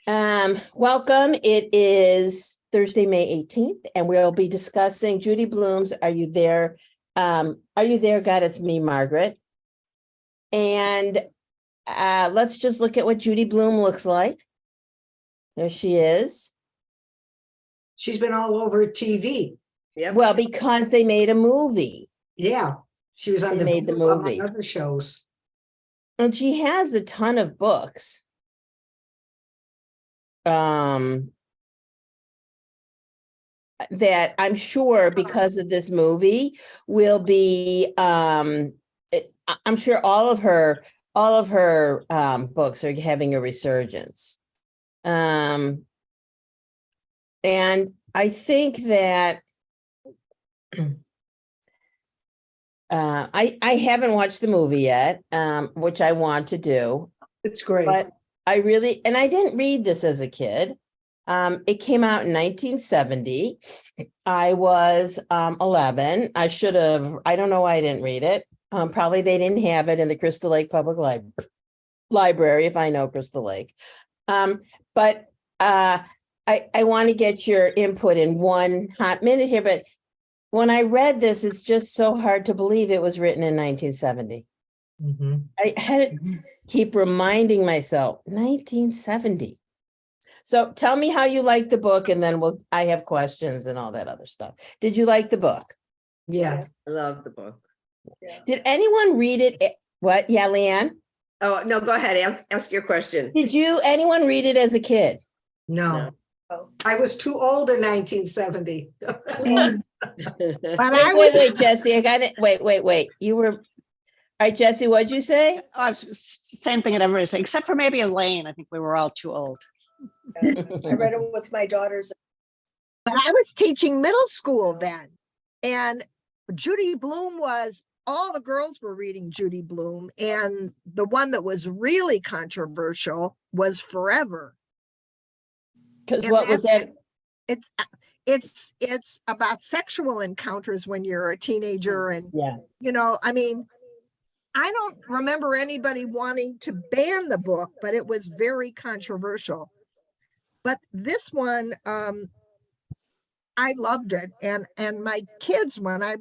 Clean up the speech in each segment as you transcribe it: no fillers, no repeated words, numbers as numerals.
Welcome. It is Thursday, May 18th, and we'll be discussing Judy Blume's Are You There? Are You There, God? It's Me, Margaret. And let's just look at what Judy Blume looks like. There she is. She's been all over TV. Yep. Well, because they made a movie. Yeah, she was on the movie. Other shows. And she has a ton of books. That I'm sure because of this movie will be I'm sure all of her books are having a resurgence. And I think that I haven't watched the movie yet, which I want to do. It's great. But I didn't read this as a kid. It came out in 1970. I was 11. I don't know why I didn't read it. Probably they didn't have it in the Crystal Lake Public Library, if I know Crystal Lake. But I want to get your input in one hot minute here. But when I read this, it's just so hard to believe it was written in 1970. Mm-hmm. I had to keep reminding myself, 1970. So tell me how you like the book, and then I have questions and all that other stuff. Did you like the book? Yeah. I love the book. Yeah. Did anyone read it? What? Yeah, Leanne? Oh, no, go ahead. Ask your question. Did anyone read it as a kid? No. I was too old in 1970. Wait, Jesse, I got it. Wait. You were... All right, Jesse, what'd you say? Same thing that everybody said, except for maybe Elaine. I think we were all too old. I read it with my daughters. But I was teaching middle school then. And Judy Blume all the girls were reading Judy Blume. And the one that was really controversial was Forever. Because what was that? It's about sexual encounters when you're a teenager. And, I don't remember anybody wanting to ban the book, but it was very controversial. But this one, I loved it. And my kids, when I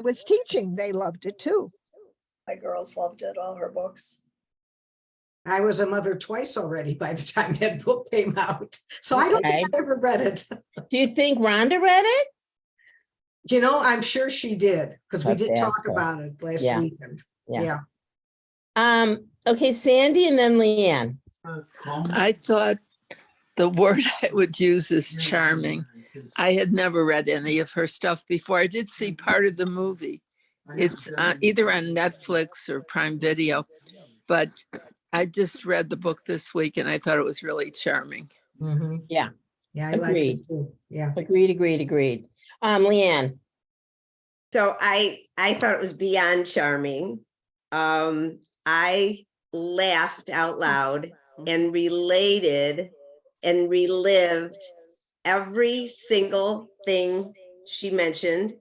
was teaching, they loved it too. My girls loved it, all her books. I was a mother twice already by the time that book came out. So I don't think I ever read it. Do you think Rhonda read it? I'm sure she did, because we did talk about it last weekend. Yeah. Okay, Sandy and then Leanne. I thought the word I would use is charming. I had never read any of her stuff before. I did see part of the movie. It's either on Netflix or Prime Video, but I just read the book this week and I thought it was really charming. Mm-hmm. Yeah. Yeah, I liked it too. Yeah. Agreed. Leanne. So I thought it was beyond charming. I laughed out loud and related and relived every single thing she mentioned.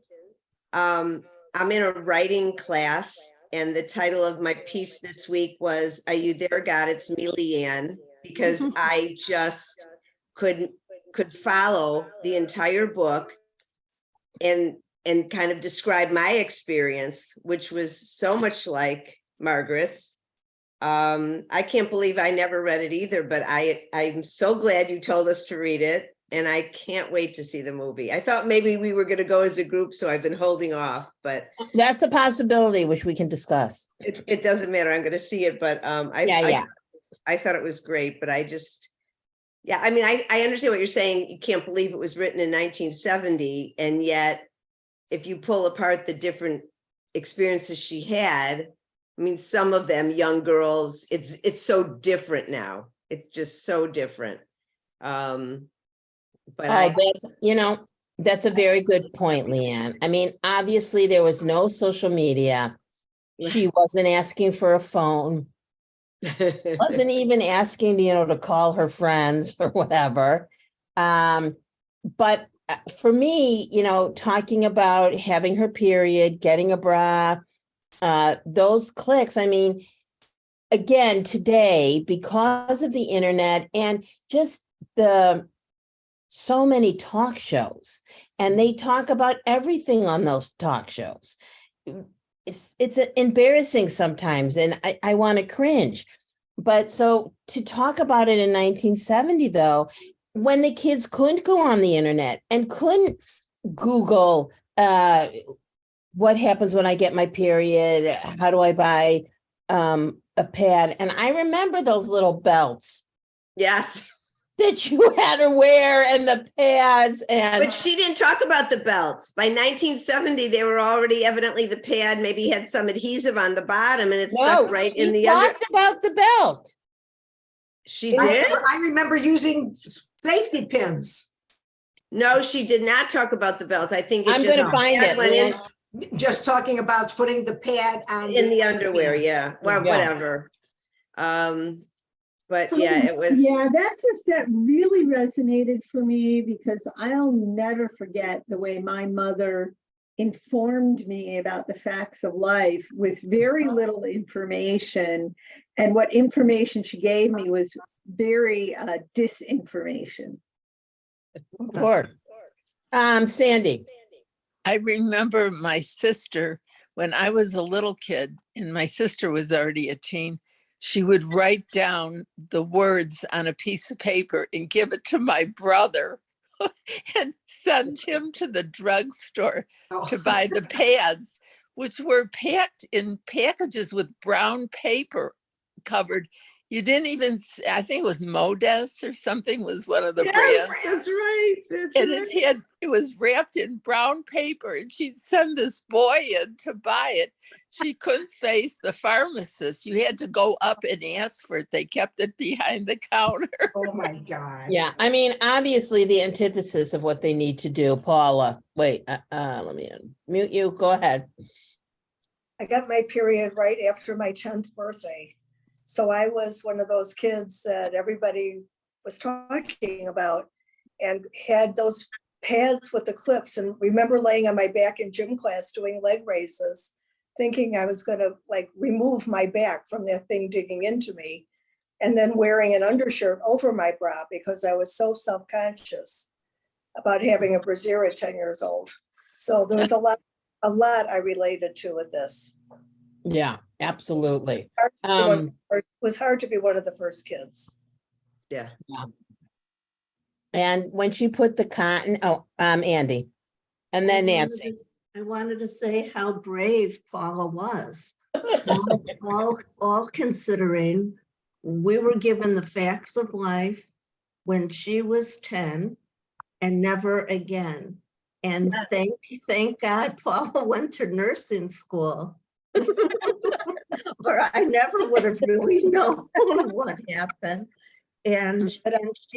I'm in a writing class, and the title of my piece this week was Are You There, God? It's Me, Leanne, because I just could follow the entire book and kind of describe my experience, which was so much like Margaret's. I can't believe I never read it either, but I'm so glad you told us to read it, and I can't wait to see the movie. I thought maybe we were going to go as a group, so I've been holding off, but that's a possibility which we can discuss. It doesn't matter. I'm going to see it, but I thought it was great, but I understand what you're saying. You can't believe it was written in 1970, and yet if you pull apart the different experiences she had, I mean, some of them young girls, it's so different now. It's just so different. But that's a very good point, Leanne. I mean, obviously there was no social media. She wasn't asking for a phone. Wasn't even asking, to call her friends or whatever. But for me, talking about having her period, getting a bra, those clicks, I mean, again, today, because of the internet and just so many talk shows, and they talk about everything on those talk shows. It's embarrassing sometimes, and I want to cringe. But so to talk about it in 1970, though, when the kids couldn't go on the internet and couldn't Google what happens when I get my period, how do I buy a pad? And I remember those little belts Yes. that you had to wear and the pads and But she didn't talk about the belts. By 1970, they were already evidently the pad maybe had some adhesive on the bottom and it stuck right in the under. talked about the belt. She did? I remember using safety pins. No, she did not talk about the belt. I think I'm going to find pad it. went in, Just talking about putting the pad on. in the underwear. pants. Yeah. Well, Yeah. whatever. But yeah, it was. Yeah, that really resonated for me because I'll never forget the way my mother informed me about the facts of life with very little information. And what information she gave me was very disinformation. Of course. Sandy. I remember my sister when I was a little kid and my sister was already a teen. She would write down the words on a piece of paper and give it to my brother and send him to the drugstore to buy the pads, which were packed in packages with brown paper covered. You didn't even, I think it was Modest or something was one of the Yes, brands. that's right. That's And right. it was wrapped in brown paper and she'd send this boy in to buy it. She couldn't face the pharmacist. You had to go up and ask for it. They kept it behind the counter. Oh my God. Yeah, I mean, obviously the antithesis of what they need to do. Paula, wait, let me mute you. Go ahead. I got my period right after my 10th birthday. So I was one of those kids that everybody was talking about and had those pads with the clips. And remember laying on my back in gym class doing leg raises, thinking I was going to like remove my back from that thing digging into me, and then wearing an undershirt over my bra because I was so self-conscious about having a brassiere at 10 years old. So there was a lot I related to with this. Yeah, absolutely. It was hard to be one of the first kids. Yeah. And when she put the cotton, Andy, and then Nancy. I wanted to say how brave Paula was. all considering we were given the facts of life when she was 10 and never again. And thank God Paula went to nursing school. Or I never would have really known what happened. And she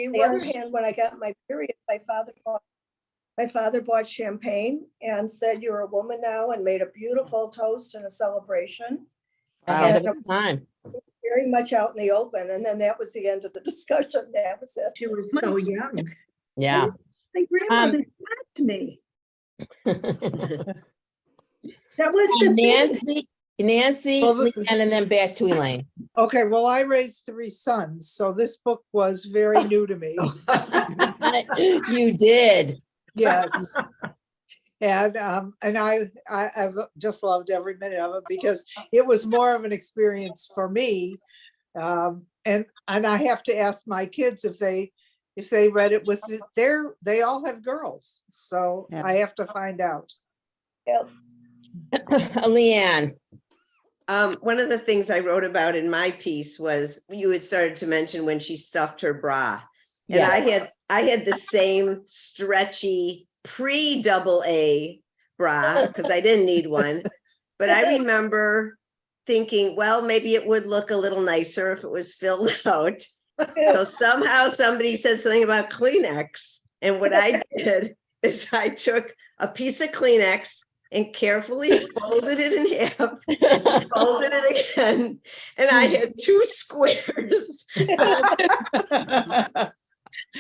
on the other hand, when I got my period, my father bought champagne and said, "You're a woman now," and made a beautiful toast and a celebration. Ahead of time. Very much out in the open. And then that was the end of the discussion. That was it. She was so young. Yeah. My grandmother slapped me. That was the thing. Nancy, Well, Leanne, and then back to Elaine. Okay, well, I raised 3 sons, so this book was very new to me. You did. Yes. And I've just loved every minute of it because it was more of an experience for me. And I have to ask my kids if they read it with they all have girls, so I have to find out. Yep. Leanne. One of the things I wrote about in my piece was you had started to mention when she stuffed her bra. And Yes. I had the same stretchy pre-AA bra because I didn't need one. But I remember thinking, well, maybe it would look a little nicer if it was filled out. So somehow somebody said something about Kleenex. And what I did is I took a piece of Kleenex and carefully folded it in half, and folded it again, and I had 2 squares that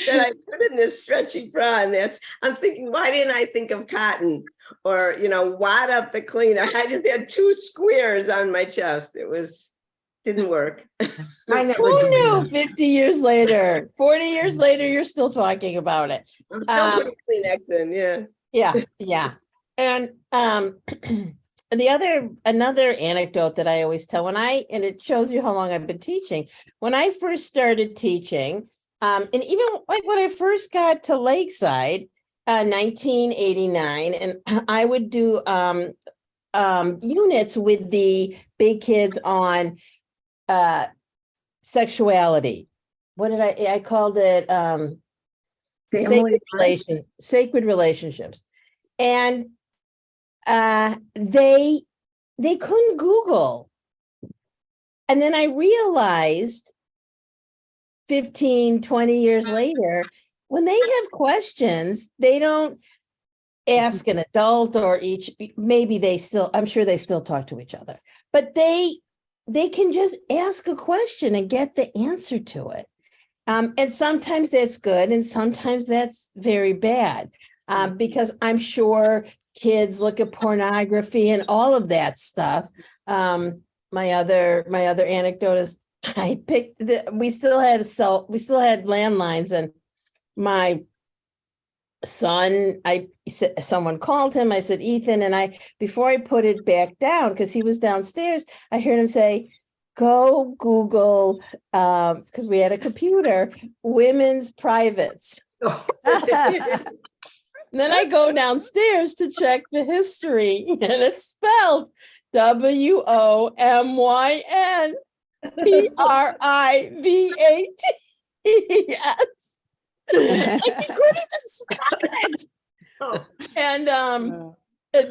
I put in this stretchy bra. And I'm thinking, why didn't I think of cotton or, wad up the cleaner? I just had 2 squares on my chest. It was Didn't work. I never Who did knew that. 50 years later, 40 years later, you're still talking about it? I'm still putting Kleenex in, yeah. Yeah, yeah. And another anecdote that I always tell and it shows you how long I've been teaching. When I first started teaching, and even like when I first got to Lakeside, 1989, and I would do units with the big kids on sexuality. What did I called it? Sacred relationships. And they couldn't Google. And then I realized 15, 20 years later, when they have questions, they don't ask an adult or I'm sure they still talk to each other, but they can just ask a question and get the answer to it. And sometimes that's good, and sometimes that's very bad, because I'm sure kids look at pornography and all of that stuff. My other anecdote is we still had landlines, and my son, someone called him. I said, Ethan, and before I put it back down, because he was downstairs, I heard him say, go Google, because we had a computer, women's privates. And then I go downstairs to check the history, and it's spelled WOMYNPRIVATES. Like he couldn't even spell it. And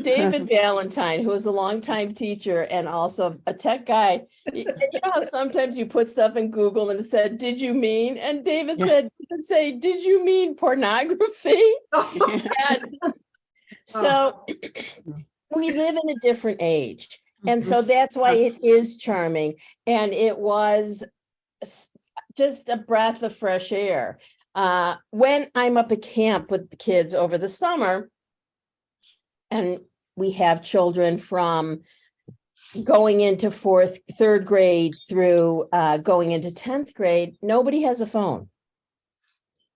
David Valentine, who was a longtime teacher and also a tech guy, you know how sometimes you put stuff in Google and it said, "Did you mean?" And David said, "Did you mean pornography?" And so we live in a different age. And so that's why it is charming. And it was just a breath of fresh air. When I'm up at camp with the kids over the summer, and we have children from going into third grade through going into 10th grade, nobody has a phone.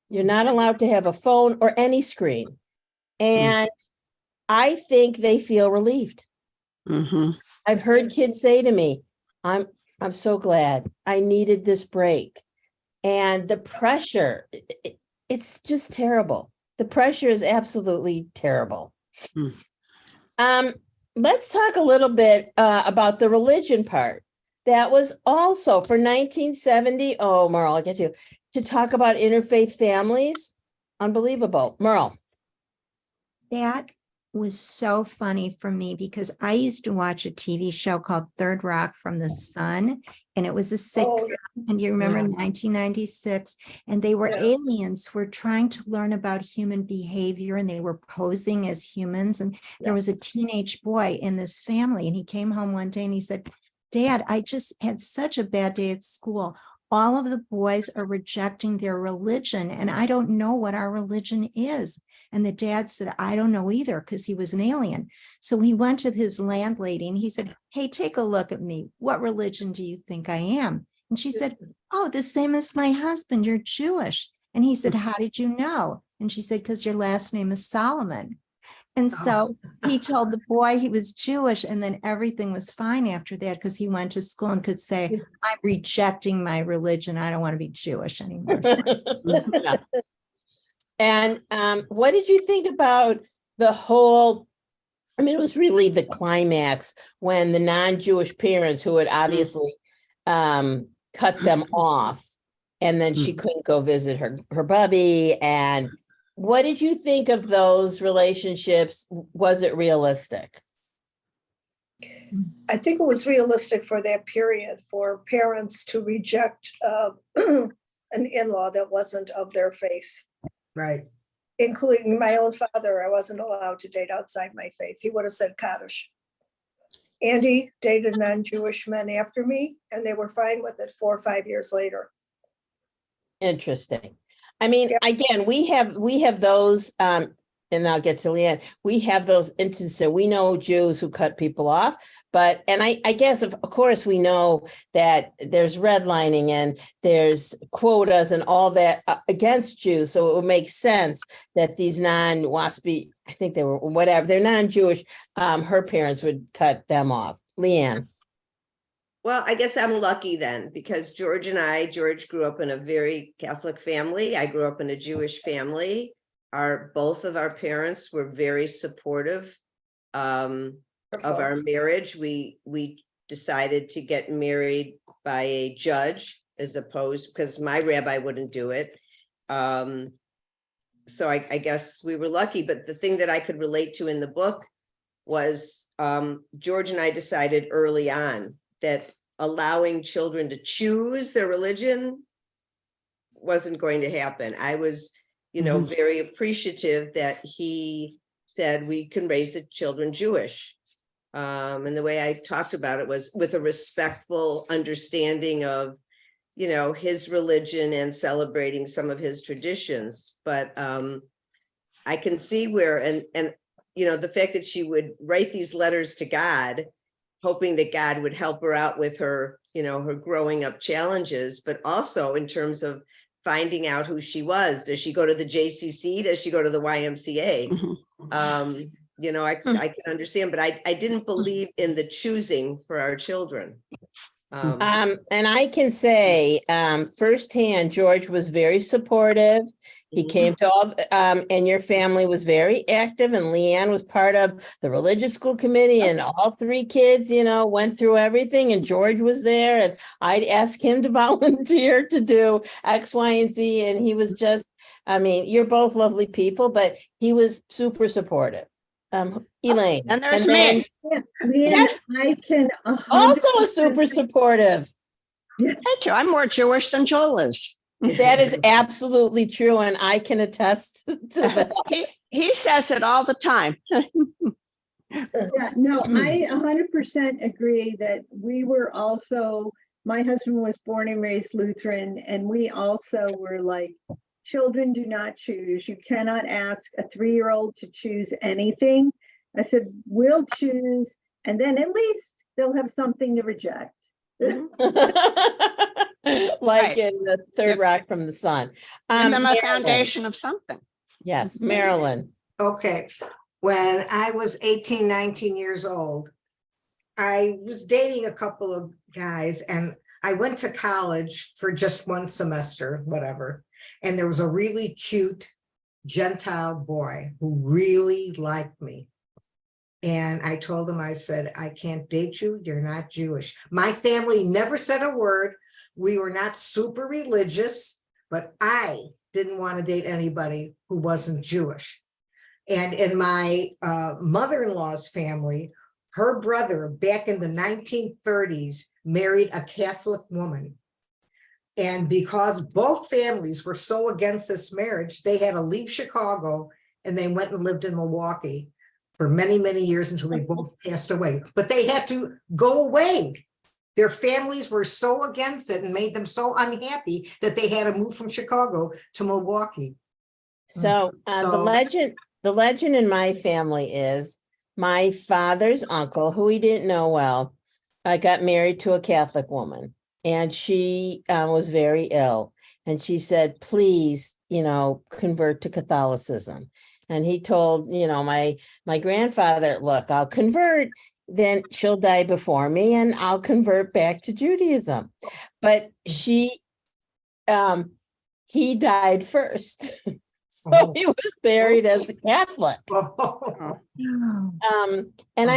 You're not allowed to have a phone or any screen. And I think they feel relieved. I've heard kids say to me, I'm so glad. I needed this break. And the pressure, it's just terrible. The pressure is absolutely terrible. Let's talk a little bit about the religion part. That was also for 1970. Oh, Merle, I'll get you to talk about interfaith families. Unbelievable. Merle. That was so funny for me because I used to watch a TV show called Third Rock from the Sun, and it was a sitcom. And you remember 1996, and they were aliens who were trying to learn about human behavior, and they were posing as humans. And there was a teenage boy in this family, and he came home one day and he said, "Dad, I just had such a bad day at school. All of the boys are rejecting their religion, and I don't know what our religion is." And the dad said, "I don't know either," because he was an alien. So he went to his landlady and he said, "Hey, take a look at me. What religion do you think I am?" And she said, "Oh, the same as my husband. You're Jewish." And he said, "How did you know?" And she said, "Because your last name is Solomon." And so he told the boy he was Jewish, and then everything was fine after that because he went to school and could say, "I'm rejecting my religion. I don't want to be Jewish anymore." And what did you think about the whole, I mean, it was really the climax when the non-Jewish parents who had obviously cut them off, and then she couldn't go visit her bubby. And what did you think of those relationships? Was it realistic? I think it was realistic for that period for parents to reject an in-law that wasn't of their faith. Right. Including my own father. I wasn't allowed to date outside my faith. He would have said Kaddish. Andy dated non-Jewish men after me, and they were fine with it 4 or 5 years later. Interesting. I mean, again, we have those and I'll get to Leanne, we have those instances, we know Jews who cut people off, but, and I guess of course we know that there's redlining and there's quotas and all that against Jews. So it would make sense that these non-WASPy, I think they were, whatever, they're non-Jewish, her parents would cut them off. Leanne. Well, I guess I'm lucky then, because George grew up in a very Catholic family. I grew up in a Jewish family. Both of our parents were very supportive of our marriage. We decided to get married by a judge as opposed, because my rabbi wouldn't do it. So I guess we were lucky, but the thing that I could relate to in the book was George and I decided early on that allowing children to choose their religion wasn't going to happen. I was, very appreciative that he said we can raise the children Jewish. And the way I talked about it was with a respectful understanding of, his religion and celebrating some of his traditions. But I can see where, and the fact that she would write these letters to God, hoping that God would help her out with her, her growing up challenges, but also in terms of finding out who she was. Does she go to the JCC? Does she go to the YMCA? I can understand, but I didn't believe in the choosing for our children. And I can say firsthand, George was very supportive. He came to all, and your family was very active, and Leanne was part of the religious school committee, and all three kids, went through everything, and George was there, and I'd ask him to volunteer to do X, Y, and Z, and he was just, you're both lovely people, but he was super supportive. Elaine. And there's me. Yeah, Leanne, I can Also a super supportive. Thank you. I'm more Jewish than Joel is. That is absolutely true, and I can attest to that. He says it all the time. Yeah, no, I 100% agree that we were also, my husband was born and raised Lutheran, and we also were like, children do not choose. You cannot ask a 3-year-old to choose anything. I said, we'll choose, and then at least they'll have something to reject. Like in the third rock from the sun. Give them a Marilyn. foundation of something. Yes, Marilyn. Okay, when I was 18, 19 years old, I was dating a couple of guys, and I went to college for just one semester, whatever. And there was a really cute Gentile boy who really liked me. And I told him, I said, I can't date you. You're not Jewish. My family never said a word. We were not super religious, but I didn't want to date anybody who wasn't Jewish. And in my mother-in-law's family, her brother back in the 1930s married a Catholic woman. And because both families were so against this marriage, they had to leave Chicago and they went and lived in Milwaukee for many, many years until they both passed away. But they had to go away. Their families were so against it and made them so unhappy that they had to move from Chicago to Milwaukee. So the legend in my family is my father's uncle, who he didn't know well, got married to a Catholic woman. And she was very ill. And she said, please, convert to Catholicism. And he told, my grandfather, look, I'll convert, then she'll die before me and I'll convert back to Judaism. But he died first. So he was buried as a Catholic. And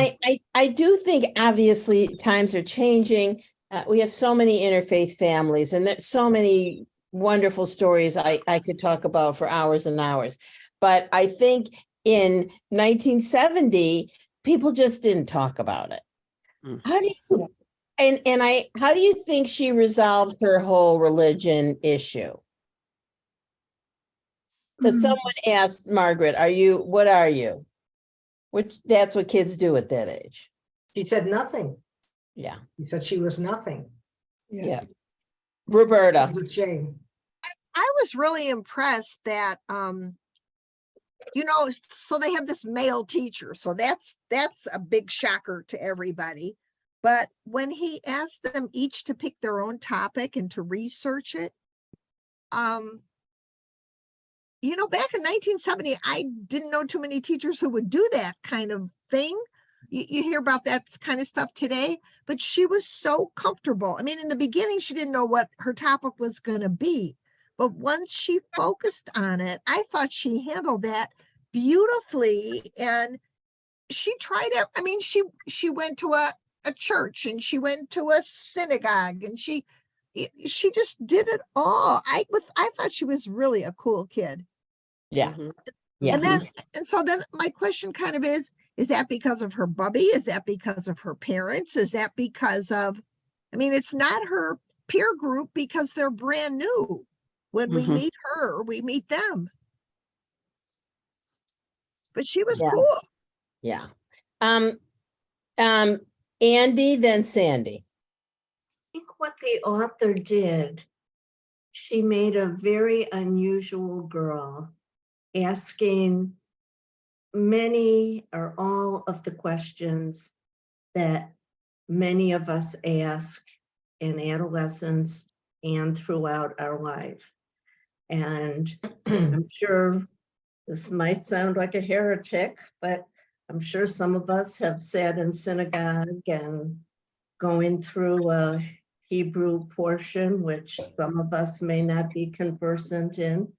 I do think obviously times are changing. We have so many interfaith families, and there's so many wonderful stories I could talk about for hours and hours. But I think in 1970, people just didn't talk about it. How do you how do you think she resolved her whole religion issue? So someone asked Margaret, what are you? Which that's what kids do at that age. She said nothing. Yeah. She said she was nothing. Yeah. Roberta. It was a shame. I was really impressed that you know, so they have this male teacher. So that's a big shocker to everybody. But when he asked them each to pick their own topic and to research it, you know, back in 1970, I didn't know too many teachers who would do that kind of thing. You hear about that kind of stuff today, but she was so comfortable. I mean, in the beginning, she didn't know what her topic was going to be, but once she focused on it, I thought she handled that beautifully. And she tried it. I mean, she went to a church and she went to a synagogue and she just did it all. I thought she was really a cool kid. Yeah. Mhm. Yeah. And so then my question kind of is that because of her bubby? Is that because of her parents? Is that because of, I mean, it's not her peer group because they're brand new. When we Mhm. meet her, we meet them. But she was Yeah. cool. Yeah. Andy, then Sandy. I think what the author did, she made a very unusual girl, asking many or all of the questions that many of us ask in adolescence and throughout our life. And I'm sure this might sound like a heretic, but I'm sure some of us have sat in synagogue and going through a Hebrew portion, which some of us may not be conversant in.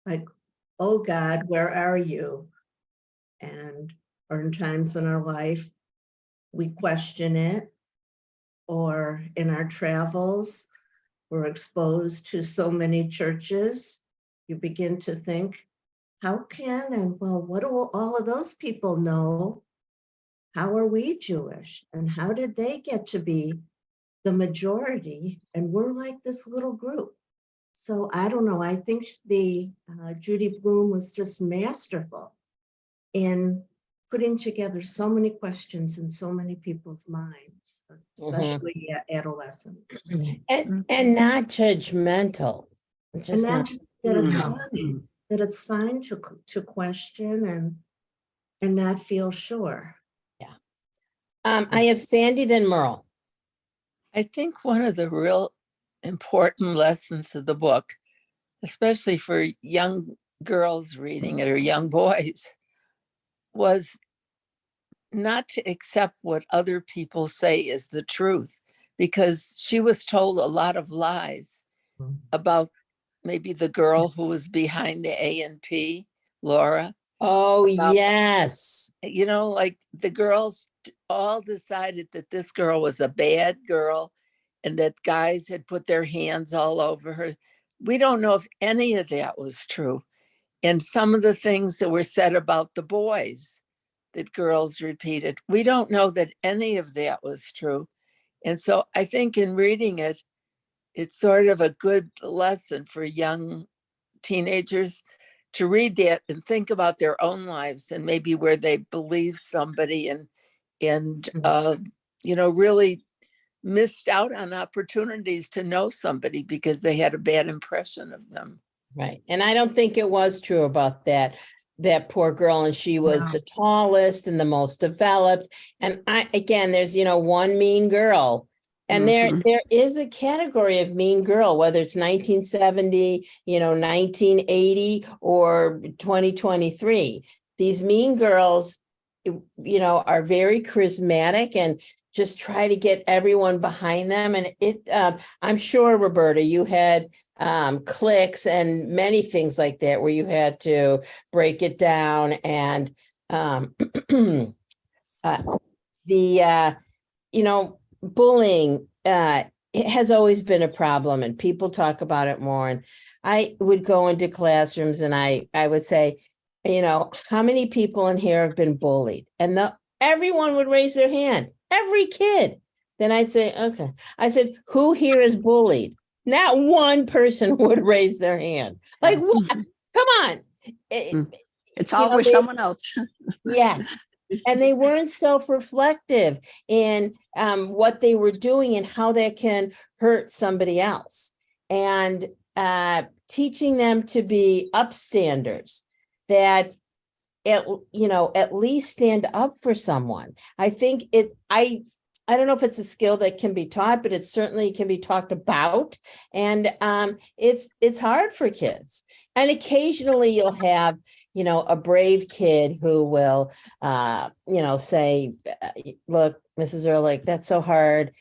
Like, oh God, where are you? And or in times in our life, we question it, or in our travels, we're exposed to so many churches. You begin to think, how can, and well, what do all of those people know? How are we Jewish? And how did they get to be the majority? And we're like this little group. So I don't know. I think the Judy Blume was just masterful in putting together so many questions in so many people's minds, especially adolescents. And not judgmental. And Just not. that it's No. fine, that it's fine to question and not feel sure. I have Sandy, then Merle. I think one of the real important lessons of the book, especially for young girls reading it or young boys, was not to accept what other people say is the truth, because she was told a lot of lies about maybe the girl who was behind the A&P, Laura. Oh, About- yes. You know, like the girls all decided that this girl was a bad girl and that guys had put their hands all over her. We don't know if any of that was true. And some of the things that were said about the boys that girls repeated, we don't know that any of that was true. And so I think in reading it, it's sort of a good lesson for young teenagers to read that and think about their own lives and maybe where they believe somebody and you know, really missed out on opportunities to know somebody because they had a bad impression of them. Right. And I don't think it was true about that poor girl. And she was the tallest and the most developed. And again, there's, one mean girl. And there is a category of mean girl, whether it's 1970, 1980 or 2023. These mean girls, are very charismatic and just try to get everyone behind them. And I'm sure, Roberta, you had cliques and many things like that where you had to break it down. And bullying it has always been a problem, and people talk about it more. And I would go into classrooms and I would say, how many people in here have been bullied? And everyone would raise their hand, every kid. Then I'd say, okay. I said, who here is bullied? Not one person would raise their hand. Like, what? Come on. It's always someone else. Yes. And they weren't self-reflective in what they were doing and how that can hurt somebody else. And teaching them to be upstanders that at least stand up for someone. I think I don't know if it's a skill that can be taught, but it certainly can be talked about. And it's hard for kids. And occasionally you'll have, a brave kid who will, say, look, Mrs. Ehrlich, that's so hard.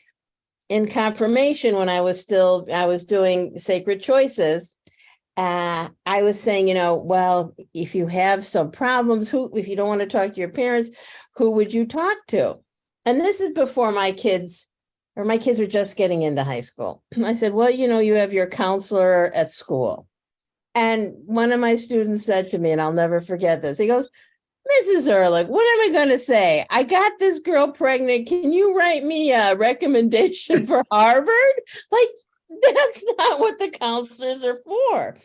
In confirmation, when I was doing Sacred Choices, I was saying, well, if you have some problems, if you don't want to talk to your parents, who would you talk to? And this is before my kids were just getting into high school. I said, well, you have your counselor at school. And one of my students said to me, and I'll never forget this, he goes, Mrs. Ehrlich, what am I going to say? I got this girl pregnant. Can you write me a recommendation for Harvard? Like, that's not what the counselors are for.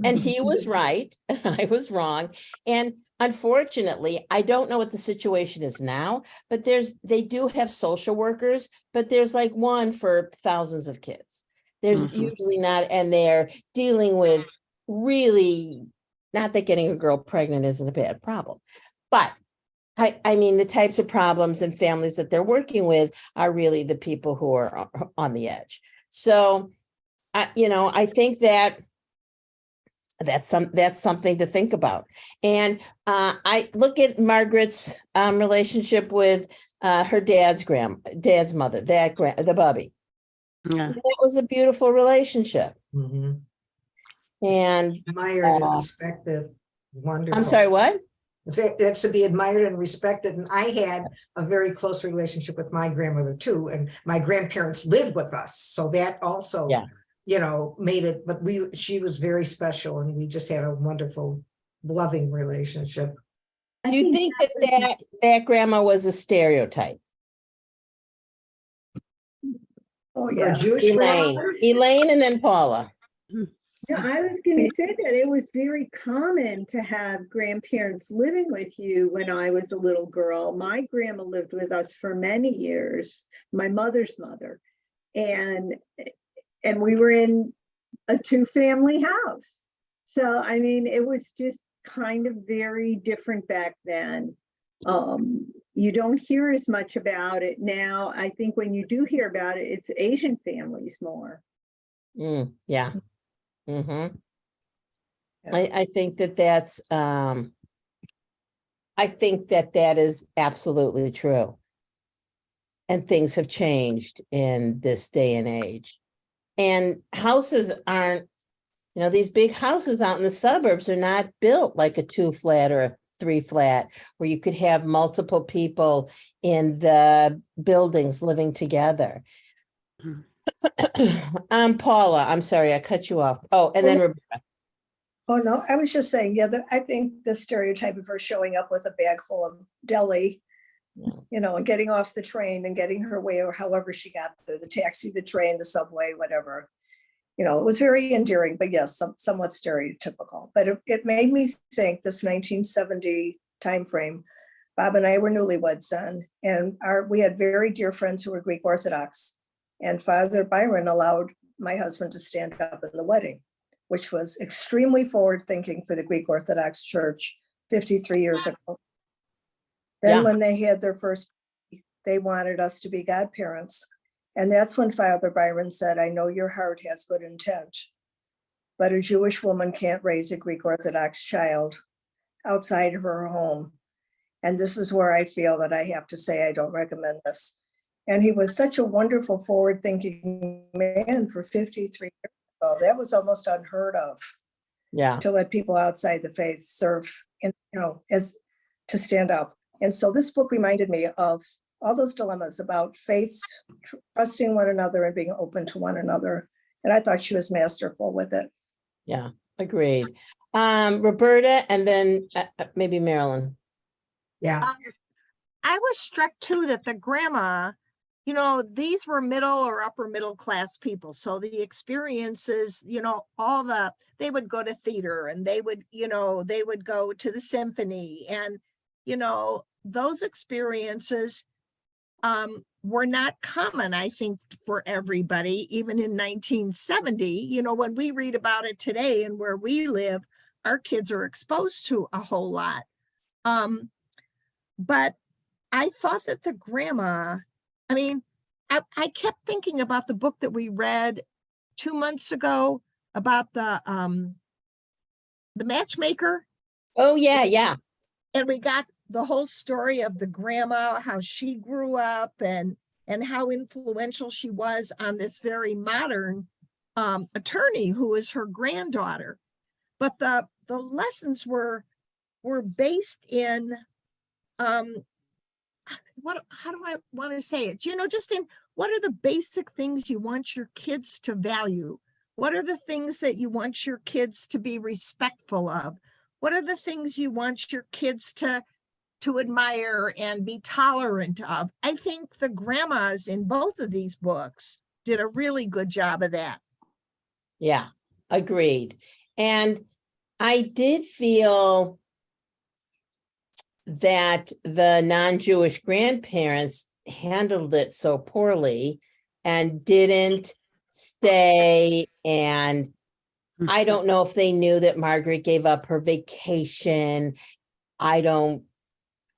And he was right. I was wrong. And unfortunately, I don't know what the situation is now, but they do have social workers, but there's like one for thousands of kids. There's usually not, and they're dealing with really, not that getting a girl pregnant isn't a bad problem, but I mean, the types of problems and families that they're working with are really the people who are on the edge. So, I think that's something to think about. And I look at Margaret's relationship with her dad's mother, the Bubby. Yeah. That was a beautiful relationship. Mhm. And Admired and respected. Wonderful. I'm sorry, what? That's to be admired and respected. And I had a very close relationship with my grandmother too. And my grandparents lived with us. So that also, made it, but she was very special and we just had a wonderful, loving relationship. Do you think that grandma was a stereotype? Oh, Or yeah. Jewish grandmother? Elaine and then Paula. Yeah, I was going to say that it was very common to have grandparents living with you when I was a little girl. My grandma lived with us for many years, my mother's mother, and we were in a two-family house. So, I mean, it was just kind of very different back then. You don't hear as much about it now. I think when you do hear about it, it's Asian families more. Yeah. Mm-hmm. I think that's I think that is absolutely true. And things have changed in this day and age. And houses aren't, these big houses out in the suburbs are not built like a 2-flat or a 3-flat where you could have multiple people in the buildings living together. Paula, I'm sorry, I cut you off. Oh, and then Rebecca. Oh, no, I was just saying, I think the stereotype of her showing up with a bag full of deli, and getting off the train and getting her way or however she got there, the taxi, the train, the subway, whatever. It was very endearing, but yes, somewhat stereotypical. But it made me think this 1970 timeframe. Bob and I were newlyweds then, and we had very dear friends who were Greek Orthodox. And Father Byron allowed my husband to stand up in the wedding, which was extremely forward-thinking for the Greek Orthodox Church 53 years ago. Then when they had their first, they wanted us to be godparents. And that's when Father Byron said, I know your heart has good intent, but a Jewish woman can't raise a Greek Orthodox child outside of her home. And this is where I feel that I have to say I don't recommend this. And he was such a wonderful, forward-thinking man for 53 years ago. That was almost unheard of. Yeah. To let people outside the faith serve, as to stand up. And so this book reminded me of all those dilemmas about faiths, trusting one another and being open to one another. And I thought she was masterful with it. Yeah, agreed. Roberta, and then maybe Marilyn. Yeah. I was struck too that the grandma, these were middle or upper middle class people. So the experiences, they would go to theater and they would go to the symphony and, those experiences were not common, I think, for everybody, even in 1970. When we read about it today and where we live, our kids are exposed to a whole lot. But I thought that the grandma, I mean, I kept thinking about the book that we read 2 months ago about the matchmaker. Oh, yeah, yeah. And we got the whole story of the grandma, how she grew up and how influential she was on this very modern attorney who was her granddaughter. But the lessons were based in how do I want to say it? Just in what are the basic things you want your kids to value? What are the things that you want your kids to be respectful of? What are the things you want your kids to admire and be tolerant of? I think the grandmas in both of these books did a really good job of that. Yeah, agreed. And I did feel that the non-Jewish grandparents handled it so poorly and didn't stay. And I don't know if they knew that Margaret gave up her vacation. I don't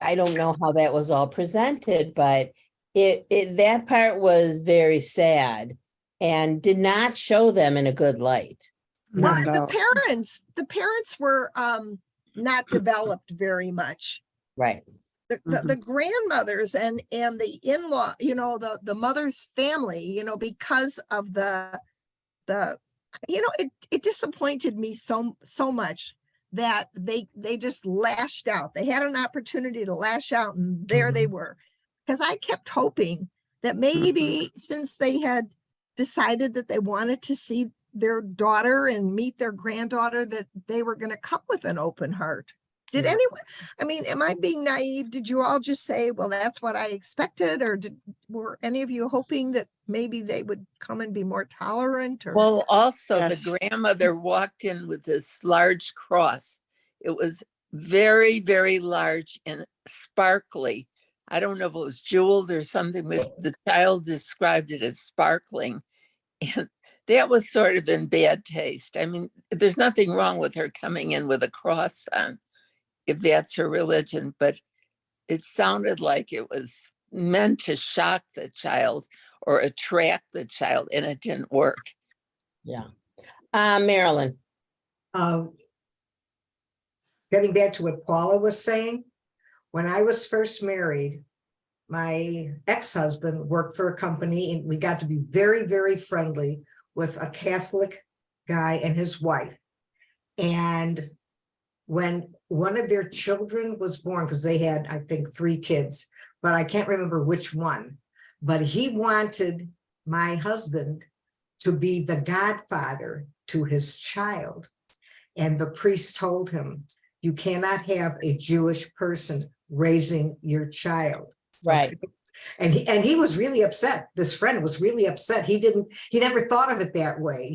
know how that was all presented, but that part was very sad and did not show them in a good light. Well, Not at all. the parents were not developed very much. Right. The grandmothers and the in-law, the mother's family, because of the it disappointed me so much that they just lashed out. They had an opportunity to lash out, and there they were. Because I kept hoping that maybe since they had decided that they wanted to see their daughter and meet their granddaughter, that they were going to come with an open heart. Did anyone, I mean, am I being naive? Did you all just say, well, that's what I expected? Or were any of you hoping that maybe they would come and be more tolerant? Or? Well, also Yes. the grandmother walked in with this large cross. It was very, very large and sparkly. I don't know if it was jeweled or something, but the child described it as sparkling. And that was sort of in bad taste. I mean, there's nothing wrong with her coming in with a cross on, if that's her religion, but it sounded like it was meant to shock the child or attract the child, and it didn't work. Yeah. Marilyn. Getting back to what Paula was saying, when I was first married, my ex-husband worked for a company, and we got to be very, very friendly with a Catholic guy and his wife. And when one of their children was born, because they had, I think, 3 kids, but I can't remember which one, but he wanted my husband to be the godfather to his child. And the priest told him, you cannot have a Jewish person raising your child. Right. Okay? And he was really upset. This friend was really upset. He never thought of it that way,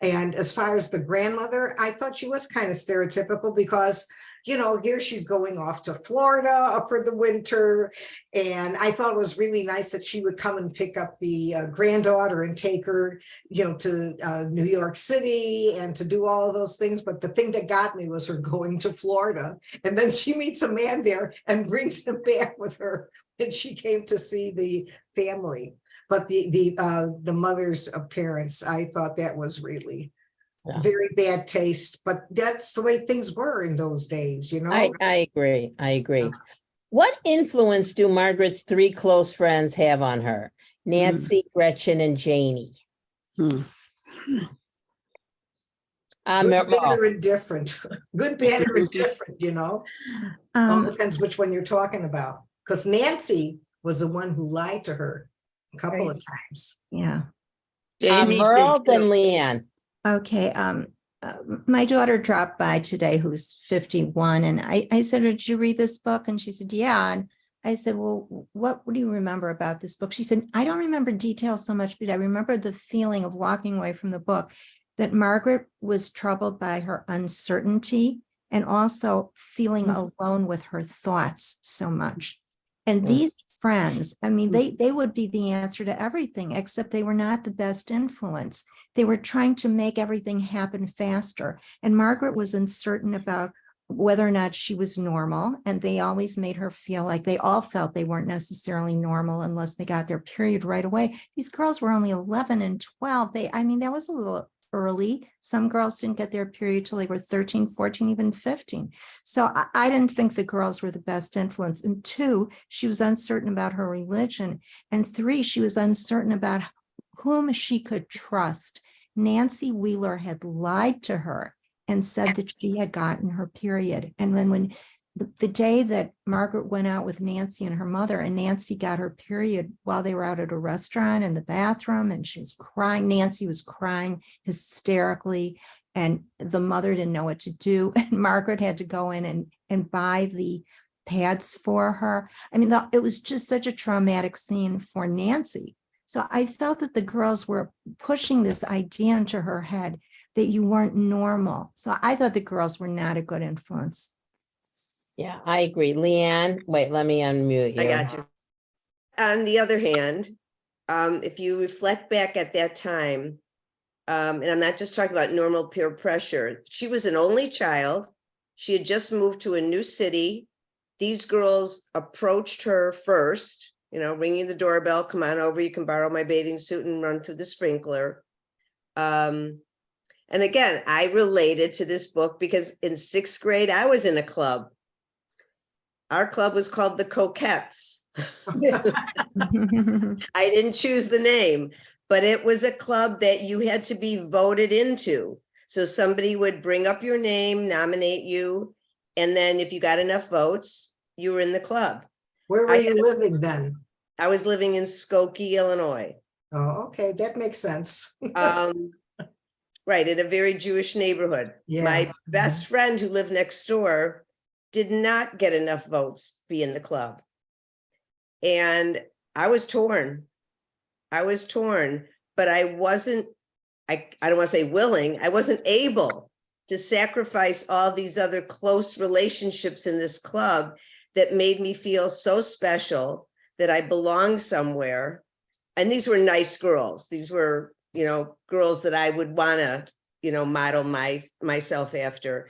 And as far as the grandmother, I thought she was kind of stereotypical because, here she's going off to Florida for the winter. And I thought it was really nice that she would come and pick up the granddaughter and take her, to New York City and to do all of those things. But the thing that got me was her going to Florida. And then she meets a man there and brings him back with her. And she came to see the family. But the mother's appearance, I thought that was really very bad taste. But that's the way things were in those days, I agree. I agree. What influence do Margaret's 3 close friends have on her? Nancy, Gretchen, and Janie. Good, bad, or indifferent. Good, bad, or indifferent, All depends which one you're talking about. Because Nancy was the one who lied to her a couple of times. Yeah. Jamie Merle did too. and Leanne. Okay. My daughter dropped by today, who's 51. And I said, did you read this book? And she said, yeah. And I said, well, what do you remember about this book? She said, I don't remember details so much, but I remember the feeling of walking away from the book, that Margaret was troubled by her uncertainty and also feeling alone with her thoughts so much. And these friends. I mean, they would be the answer to everything, except they were not the best influence. They were trying to make everything happen faster. And Margaret was uncertain about whether or not she was normal. And they always made her feel like they all felt they weren't necessarily normal unless they got their period right away. These girls were only 11 and 12. I mean, that was a little early. Some girls didn't get their period till they were 13, 14, even 15. So I didn't think the girls were the best influence. And 2, she was uncertain about her religion. And 3, she was uncertain about whom she could trust. Nancy Wheeler had lied to her and said that she had gotten her period. And then when the day that Margaret went out with Nancy and her mother, and Nancy got her period while they were out at a restaurant in the bathroom, and she was crying. Nancy was crying hysterically, and the mother didn't know what to do. And Margaret had to go in and buy the pads for her. I mean, it was just such a traumatic scene for Nancy. So I felt that the girls were pushing this idea into her head that you weren't normal. So I thought the girls were not a good influence. Yeah, I agree. Leanne, wait, let me unmute you. I got you. On the other hand, if you reflect back at that time, and I'm not just talking about normal peer pressure, she was an only child. She had just moved to a new city. These girls approached her first, ringing the doorbell, come on over, you can borrow my bathing suit and run through the sprinkler. And again, I related to this book because in 6th grade, I was in a club. Our club was called the Coquettes. I didn't choose the name, but it was a club that you had to be voted into. So somebody would bring up your name, nominate you, and then if you got enough votes, you were in the club. Where were you living then? I was living in Skokie, Illinois. Oh, okay, that makes sense. Right, in a very Jewish neighborhood. Yeah. My best friend who lived next door did not get enough votes to be in the club. And I was torn. But I wasn't, I don't want to say willing, I wasn't able to sacrifice all these other close relationships in this club that made me feel so special that I belonged somewhere. And these were nice girls. These were, girls that I would want to, model myself after.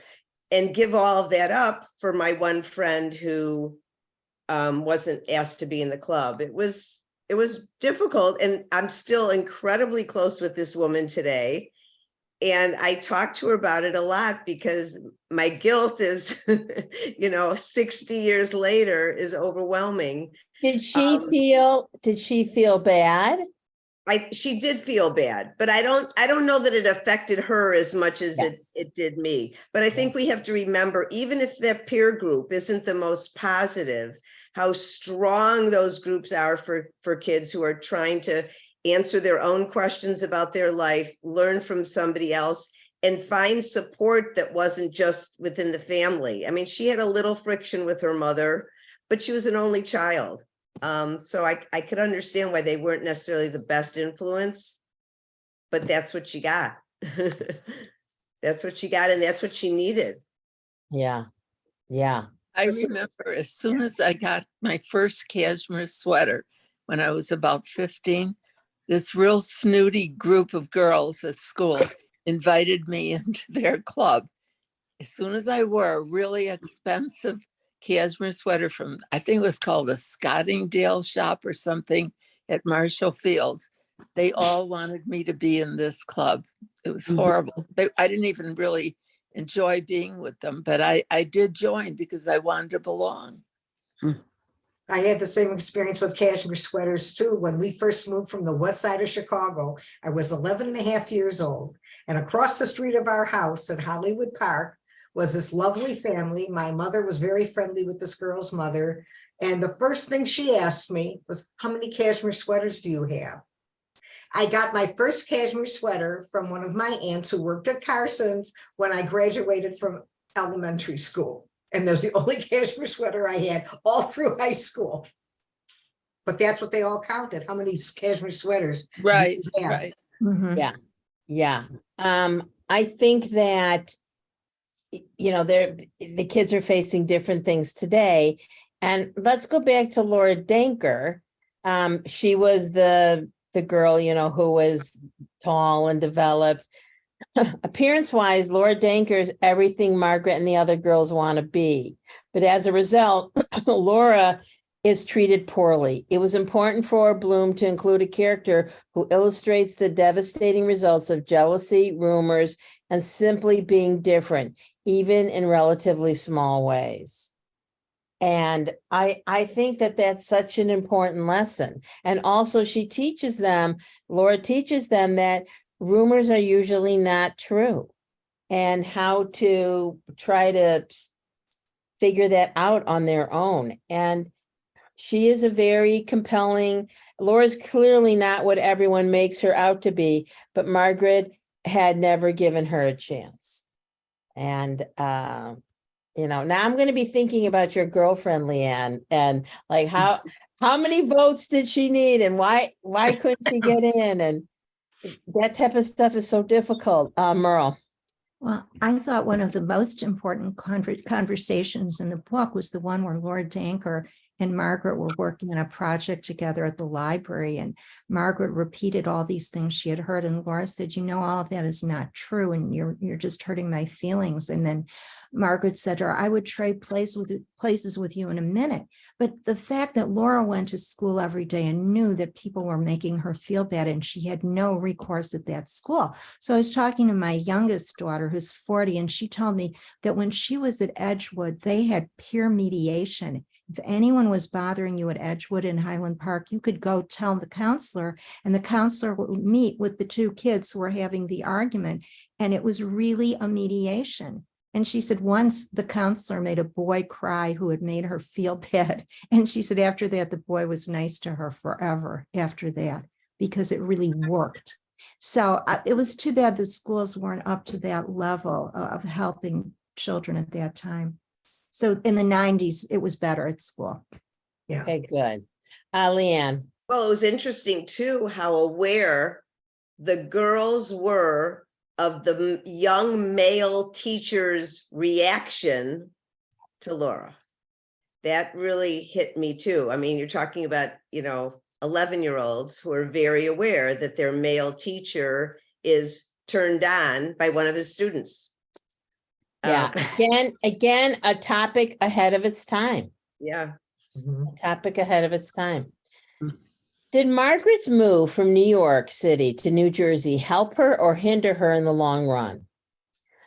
And give all of that up for my one friend who wasn't asked to be in the club. It was difficult, and I'm still incredibly close with this woman today. And I talk to her about it a lot because my guilt is, 60 years later is overwhelming. Did she feel bad? She did feel bad, but I don't know that it affected her as much as it did me. But I think we have to remember, even if that peer group isn't the most positive, how strong those groups are for kids who are trying to answer their own questions about their life, learn from somebody else, and find support that wasn't just within the family. I mean, she had a little friction with her mother, but she was an only child. So I could understand why they weren't necessarily the best influence, but that's what she got. That's what she got, and that's what she needed. Yeah. I remember as soon as I got my first cashmere sweater when I was about 15, this real snooty group of girls at school invited me into their club. As soon as I wore a really expensive cashmere sweater from, I think it was called a Scottingdale shop or something at Marshall Fields, they all wanted me to be in this club. It was horrible. I didn't even really enjoy being with them, but I did join because I wanted to belong. I had the same experience with cashmere sweaters too. When we first moved from the west side of Chicago, I was 11 and a half years old. And across the street of our house at Hollywood Park was this lovely family. My mother was very friendly with this girl's mother. And the first thing she asked me was, how many cashmere sweaters do you have? I got my first cashmere sweater from one of my aunts who worked at Carson's when I graduated from elementary school. And that was the only cashmere sweater I had all through high school. But that's what they all counted. How many cashmere sweaters? Right, did you have? right. Yeah. I think that, the kids are facing different things today. And let's go back to Laura Danker. She was the girl, you know, who was tall and developed. Appearance wise, Laura Danker is everything Margaret and the other girls want to be. But as a result, Laura is treated poorly. It was important for Blume to include a character who illustrates the devastating results of jealousy, rumors, and simply being different, even in relatively small ways. And I think that that's such an important lesson. And also Laura teaches them that rumors are usually not true and how to try to figure that out on their own. And she is a very compelling, Laura's clearly not what everyone makes her out to be, but Margaret had never given her a chance. And, you know, now I'm going to be thinking about your girlfriend, Leanne, and like how many votes did she need and why couldn't she get in? And that type of stuff is so difficult. Merle. Well, I thought one of the most important conversations in the book was the one where Laura Danker and Margaret were working on a project together at the library, and Margaret repeated all these things she had heard, and Laura said, you know, all of that is not true, and you're just hurting my feelings. And then Margaret said to her, I would trade places with you in a minute. But the fact that Laura went to school every day and knew that people were making her feel bad, and she had no recourse at that school. So I was talking to my youngest daughter, who's 40, and she told me that when she was at Edgewood, they had peer mediation. If anyone was bothering you at Edgewood in Highland Park, you could go tell the counselor, and the counselor would meet with the two kids who were having the argument. And it was really a mediation. And she said once the counselor made a boy cry who had made her feel bad. And she said after that, the boy was nice to her forever after that, because it really worked. So it was too bad the schools weren't up to that level of helping children at that time. So in the 90s, it was better at school. Yeah. Okay, good. Leanne. Well, it was interesting too, how aware the girls were of the young male teacher's reaction to Laura. That really hit me too. I mean, you're talking about, you know, 11-year-olds who are very aware that their male teacher is turned on by one of his students. Yeah, again, a topic ahead of its time. Yeah. A topic ahead of its time. Did Margaret's move from New York City to New Jersey help her or hinder her in the long run?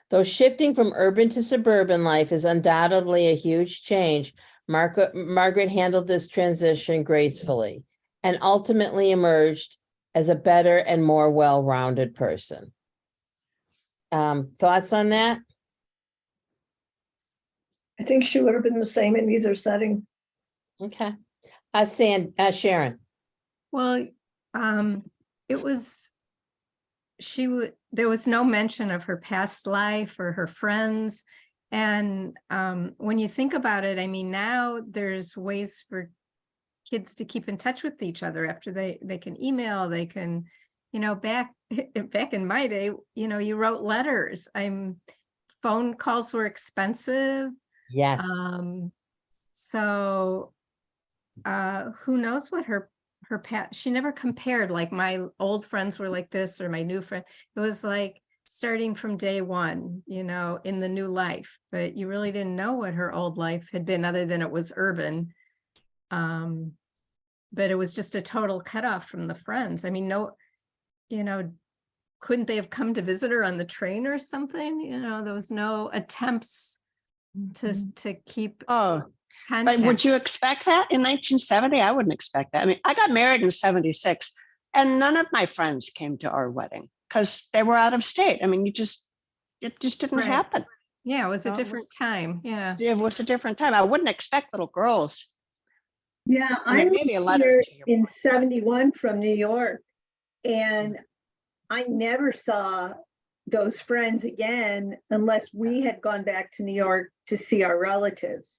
Though shifting from urban to suburban life is undoubtedly a huge change, Margaret handled this transition gracefully and ultimately emerged as a better and more well-rounded person. Thoughts on that? I think she would have been the same in either setting. Okay. Sharon. Well, it was, there was no mention of her past life or her friends. And when you think about it, I mean, now there's ways for kids to keep in touch with each other after they can email, they can, you know, back in my day, you know, you wrote letters. Phone calls were expensive. Yes. So who knows what her past, she never compared, like my old friends were like this or my new friend. It was like starting from day one, you know, in the new life, but you really didn't know what her old life had been other than it was urban. But it was just a total cutoff from the friends. I mean, no, you know, couldn't they have come to visit her on the train or something? You know, there was no attempts to keep But contact. would you expect that in 1970? I wouldn't expect that. I mean, I got married in 76 and none of my friends came to our wedding because they were out of state. I mean, it just didn't Right. happen. Yeah, it was a No, it different time. Yeah. It was a different time. I wouldn't expect little girls. Yeah, I mean, I maybe a moved letter here to your in boyfriend. 71 from New York, and I never saw those friends again unless we had gone back to New York to see our relatives.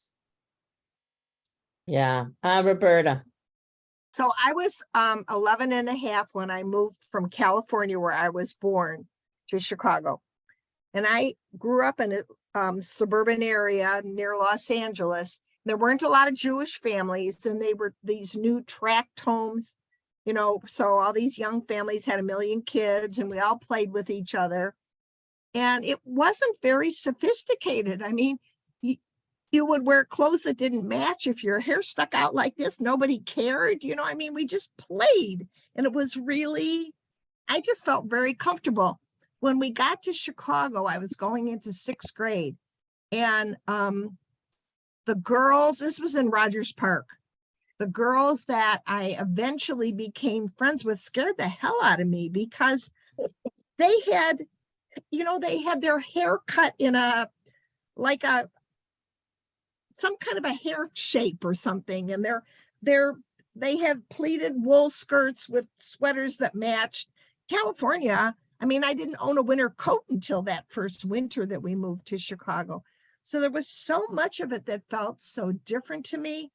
Yeah. Roberta. So I was 11 and a half when I moved from California, where I was born, to Chicago. And I grew up in a suburban area near Los Angeles. there weren't a lot of Jewish families, and they were these new tract homes, you know, so all these young families had a million kids and we all played with each other. And it wasn't very sophisticated. I mean, you would wear clothes that didn't match. If your hair stuck out like this, nobody cared. You know, I mean, we just played, and it was really, I just felt very comfortable. When we got to Chicago, I was going into 6th grade, and the girls, this was in Rogers Park, the girls that I eventually became friends with scared the hell out of me because they had, you know, they had their hair cut in some kind of a hair shape or something. And they had pleated wool skirts with sweaters that matched. California, I mean, I didn't own a winter coat until that first winter that we moved to Chicago. So there was so much of it that felt so different to me.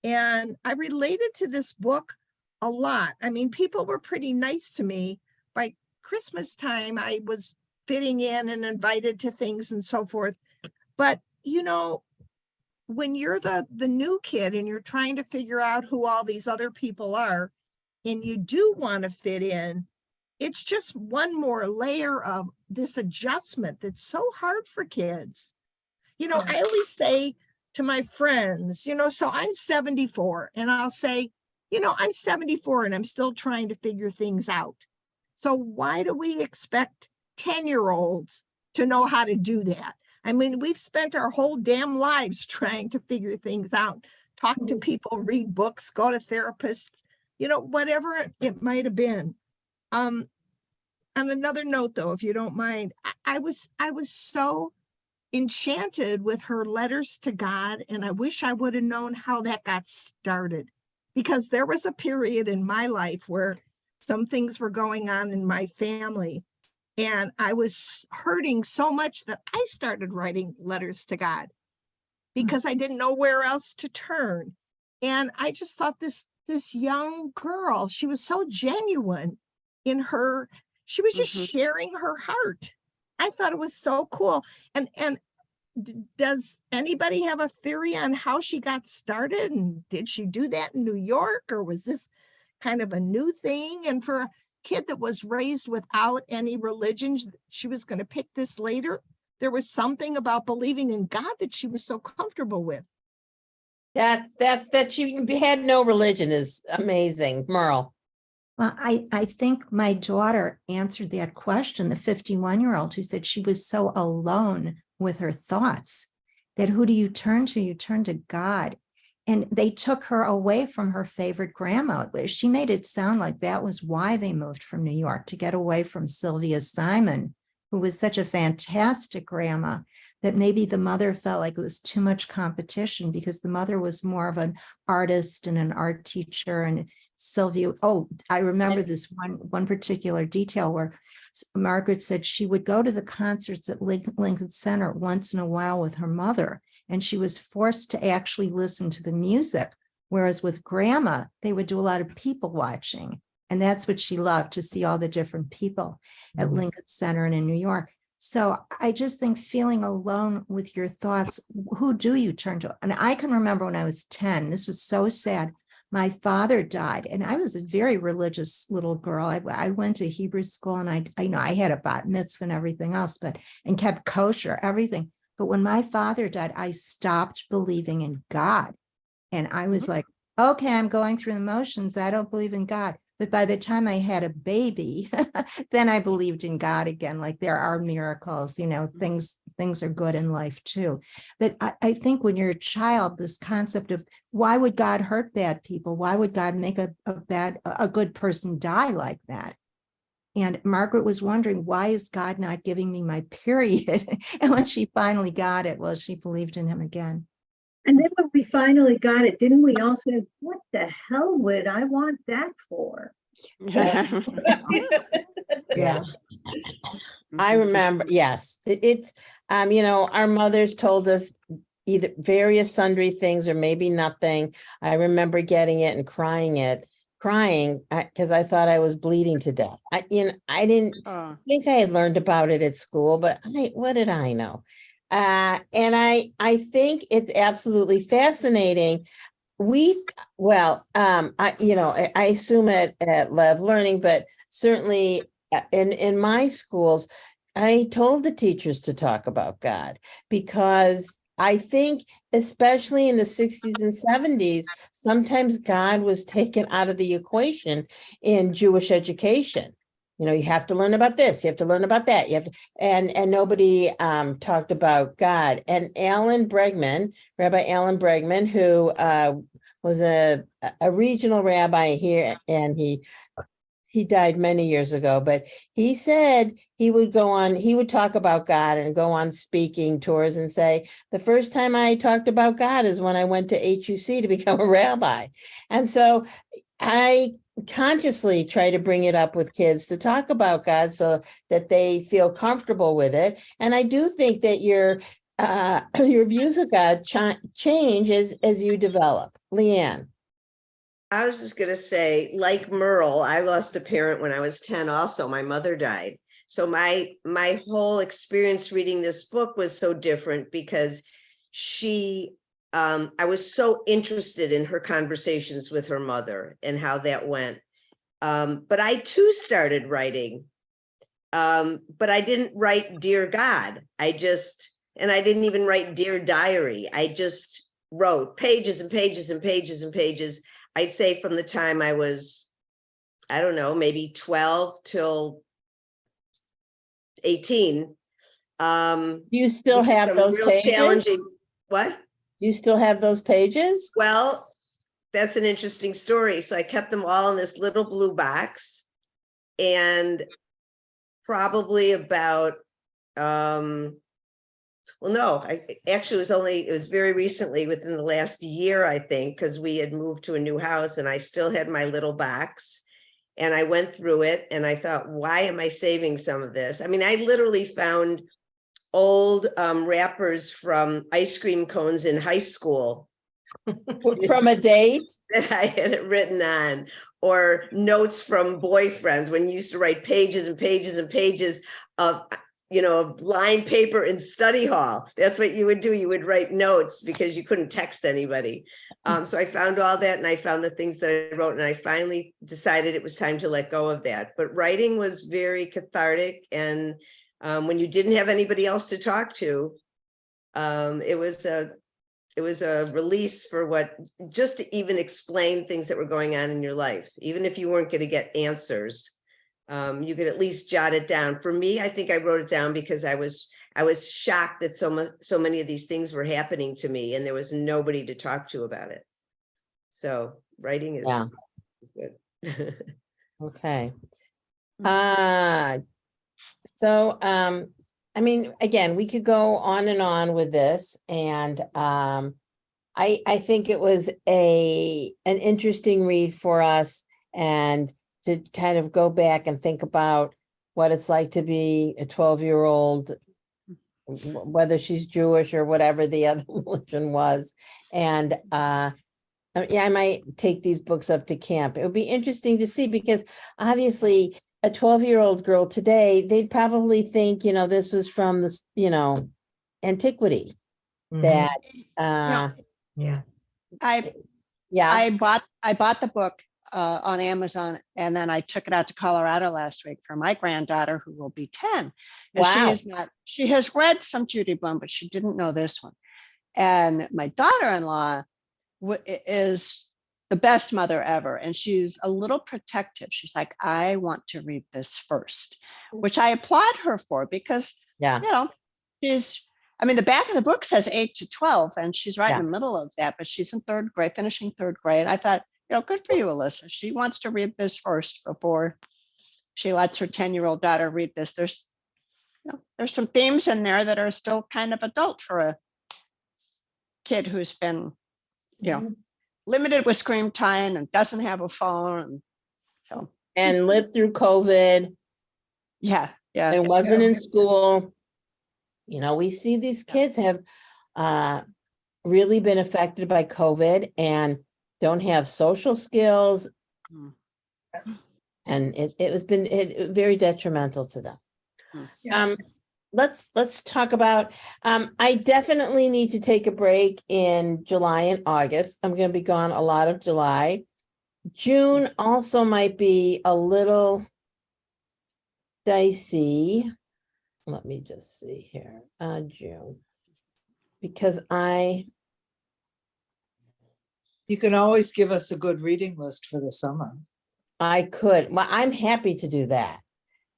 And I related to this book a lot. I mean, people were pretty nice to me. By Christmas time, I was fitting in and invited to things and so forth. But, you know, when you're the new kid and you're trying to figure out who all these other people are, and you do want to fit in, it's just one more layer of this adjustment that's so hard for kids. You know, I always say to my friends, you know, so I'm 74, and I'll say, you know, I'm 74 and I'm still trying to figure things out. So why do we expect 10-year-olds to know how to do that? I mean, we've spent our whole damn lives trying to figure things out, talk to people, read books, go to therapists, you know, whatever it might have been. On another note, though, if you don't mind, I was so enchanted with her letters to God, and I wish I would have known how that got started, because there was a period in my life where some things were going on in my family, and I was hurting so much that I started writing letters to God because I didn't know where else to turn. And I just thought this young girl, she was so genuine in her, she was just sharing her heart. I thought it was so cool. And does anybody have a theory on how she got started? And did she do that in New York, or was this kind of a new thing? And for a kid that was raised without any religion, she was going to pick this later. There was something about believing in God that she was so comfortable with. That she had no religion is amazing, Merle. Well, I think my daughter answered that question, the 51-year-old who said she was so alone with her thoughts, that who do you turn to? You turn to God. And they took her away from her favorite grandma. She made it sound like that was why they moved from New York, to get away from Sylvia Simon, who was such a fantastic grandma, that maybe the mother felt like it was too much competition, because the mother was more of an artist and an art teacher. And Sylvia, I remember this one particular detail where Margaret said she would go to the concerts at Lincoln Center once in a while with her mother, and she was forced to actually listen to the music. Whereas with grandma, they would do a lot of people watching. And that's what she loved, to see all the different people at Lincoln Center and in New York. So I just think feeling alone with your thoughts, who do you turn to? And I can remember when I was 10, this was so sad. My father died, and I was a very religious little girl. I went to Hebrew school, and I know I had a bat mitzvah and everything else, and kept kosher, everything. But when my father died, I stopped believing in God. And I was like, okay, I'm going through the motions. I don't believe in God. But by the time I had a baby, then I believed in God again. Like, there are miracles, you know, things are good in life too. But I think when you're a child, this concept of why would God hurt bad people? Why would God make a good person die like that? And Margaret was wondering, why is God not giving me my period? And when she finally got it, well, she believed in him again. And then when we finally got it, didn't we all say, what the hell would I want that for? Yeah. I remember, yes, it's, you know, our mothers told us either various sundry things or maybe nothing. I remember getting it and crying because I thought I was bleeding to death. I didn't think I had learned about it at school, but what did I know? And I think it's absolutely fascinating. I assume at Lev Learning, but certainly in my schools, I told the teachers to talk about God because I think, especially in the 60s and 70s, sometimes God was taken out of the equation in Jewish education. You have to learn about this, you have to learn about that, you have to, and nobody talked about God. And Rabbi Alan Bregman, who was a regional rabbi here, and he died many years ago, but he said he would talk about God and go on speaking tours and say, the first time I talked about God is when I went to HUC to become a rabbi. And so I consciously try to bring it up with kids to talk about God so that they feel comfortable with it. And I do think that your views of God change as you develop. Leanne. I was just going to say, like Merle, I lost a parent when I was 10 also. My mother died. So my whole experience reading this book was so different because I was so interested in her conversations with her mother and how that went. But I too started writing, but I didn't write Dear God. I didn't even write Dear Diary. I just wrote pages and pages and pages and pages. I'd say from the time I was, I don't know, maybe 12 till 18. You still have those pages? Challenging. What? You still have those pages? Well, that's an interesting story. So I kept them all in this little blue box, and probably about, it was very recently, within the last year, I think, because we had moved to a new house and I still had my little box, and I went through it and I thought, why am I saving some of this? I mean, I literally found old wrappers from ice cream cones in high school from a date that I had it written on, or notes from boyfriends when you used to write pages and pages and pages of lined paper in study hall. That's what you would do. You would write notes because you couldn't text anybody. So I found all that, and I found the things that I wrote, and I finally decided it was time to let go of that. But writing was very cathartic, and when you didn't have anybody else to talk to, it was a release for just to even explain things that were going on in your life. Even if you weren't going to get answers, you could at least jot it down. For me, I think I wrote it down because I was shocked that so many of these things were happening to me, and there was nobody to talk to about it. So writing is good. Okay. So I mean, again, we could go on and on with this, and I think it was an interesting read for us, and to kind of go back and think about what it's like to be a 12-year-old, whether she's Jewish or whatever the other religion was. And I might take these books up to camp. It would be interesting to see, because obviously a 12-year-old girl today, they'd probably think, this was from this, antiquity. That I bought the book on Amazon, and then I took it out to Colorado last week for my granddaughter, who will be 10. And she has read some Judy Blume, but she didn't know this one. And my daughter-in-law is the best mother ever, and she's a little protective. She's like, I want to read this first, which I applaud her for, because the back of the book says 8 to 12, and she's right in the middle of that, but she's in third grade, finishing third grade. I thought, good for you, Alyssa. She wants to read this first before she lets her 10-year-old daughter read this. There's some themes in there that are still kind of adult for a kid who's been, limited with screen time and doesn't have a phone. And lived through COVID. Yeah. And wasn't in school. We see these kids have really been affected by COVID and don't have social skills. And it was very detrimental to them. let's talk about, I definitely need to take a break in July and August. I'm going to be gone a lot of July. June also might be a little dicey. Let me just see here, June, because You can always give us a good reading list for the summer. I could, well, I'm happy to do that.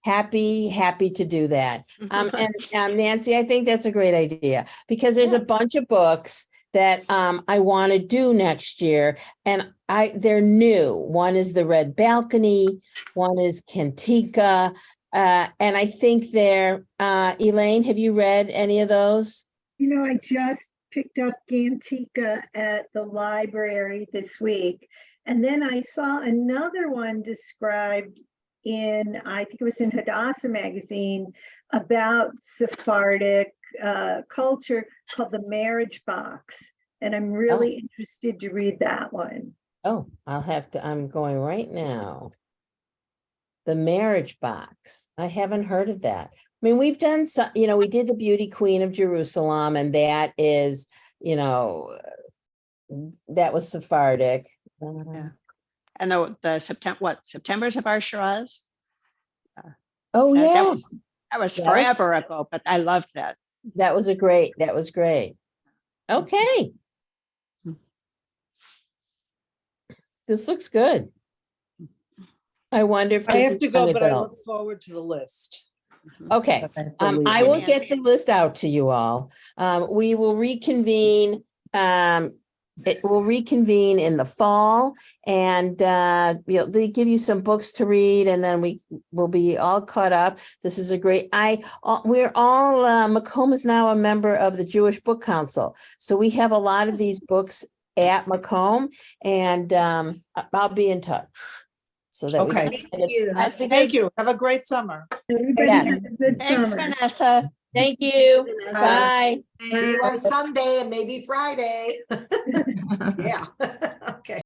Happy to do that. And Nancy, I think that's a great idea because there's a bunch of books that I want to do next year, and they're new. One is The Red Balcony, one is Cantica, and I think they're, Elaine, have you read any of those? You know, I just picked up Gantica at the library this week. And then I saw another one described in, I think it was in Hadassah magazine, about Sephardic culture called The Marriage Box. And I'm really interested to read that one. Oh, I'm going right now. The Marriage Box. I haven't heard of that. I mean, we've done some, we did the Beauty Queen of Jerusalem, and that is, that was Sephardic. Yeah. And the September's of our Shiraz? Oh, yeah. That was forever ago, but I loved that. That was great. Okay. This looks good. I wonder if I this have is to go, young but I adult. look forward to the list. Okay, I will get the list out to you all. We will reconvene. It will reconvene in the fall, and they give you some books to read, and then we will be all caught up. This is a great. We're all Macomb is now a member of the Jewish Book Council, so we have a lot of these books at Macomb, and I'll be in touch. So that Okay. Thank you. Have a great summer. Everybody Yes. have a good Thanks, summer. Vanessa. Thank you. Bye. See you on Sunday and maybe Friday. Yeah. Okay.